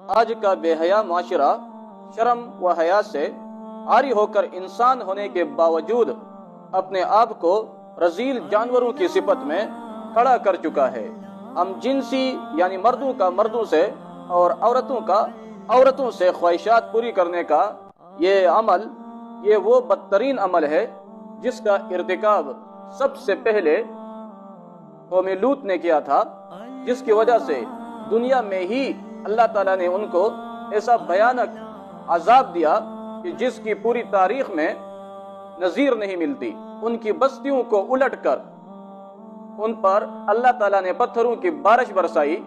آج کا بے حیا معاشرہ شرم و حیا سے عاری ہو کر انسان ہونے کے باوجود اپنے آپ کو رذیل جانوروں کی صفت میں کھڑا کر چکا ہے۔ ہم جنسی یعنی مردوں کا مردوں سے اور عورتوں کا عورتوں سے خواہشات پوری کرنے کا یہ عمل، یہ وہ بدترین عمل ہے جس کا ارتکاب سب سے پہلے قوم لوط نے کیا تھا، جس کی وجہ سے دنیا میں ہی اللہ تعالیٰ نے ان کو ایسا بھیانک عذاب دیا کہ جس کی پوری تاریخ میں نظیر نہیں ملتی۔ ان کی بستیوں کو الٹ کر ان پر اللہ تعالیٰ نے پتھروں کی بارش برسائی،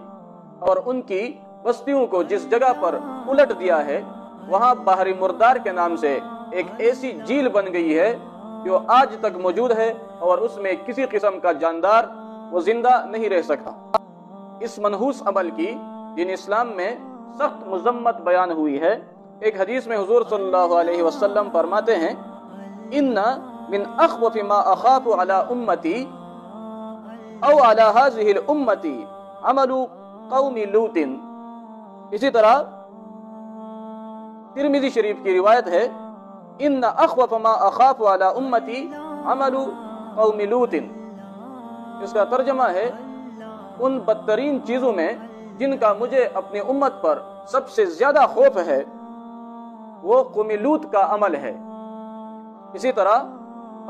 اور ان کی بستیوں کو جس جگہ پر الٹ دیا ہے وہاں بحر مردار کے نام سے ایک ایسی جھیل بن گئی ہے جو آج تک موجود ہے، اور اس میں کسی قسم کا جاندار وہ زندہ نہیں رہ سکتا۔ اس منحوس عمل کی دین اسلام میں سخت مذمت بیان ہوئی ہے۔ ایک حدیث میں حضور صلی اللہ علیہ وسلم فرماتے ہیں، ان من اخوف ما اخاف علی امتی او علی هذه الامتی عمل قوم لوط۔ اسی طرح ترمذی شریف کی روایت ہے، ان اخوف ما اخاف علی امتی عمل قوم لوط۔ اس کا ترجمہ ہے، ان بدترین چیزوں میں جن کا مجھے اپنی امت پر سب سے زیادہ خوف ہے وہ قوم لوط کا عمل ہے۔ اسی طرح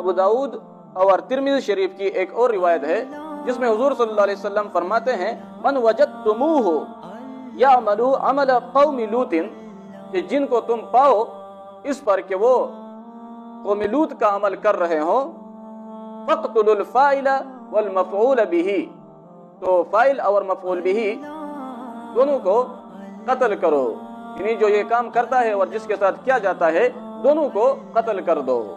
ابو داؤد اور ترمذی شریف کی ایک اور روایت ہے جس میں حضور صلی اللہ علیہ وسلم فرماتے ہیں، من وجدتموہ یعمل عمل قوم لوط، کہ جن کو تم پاؤ اس پر کہ وہ قوم لوط کا عمل کر رہے ہوں، فاقتلوا الفاعل والمفعول به، تو فاعل اور مفعول به دونوں کو قتل کرو، یعنی جو یہ کام کرتا ہے اور جس کے ساتھ کیا جاتا ہے دونوں کو قتل کر دو۔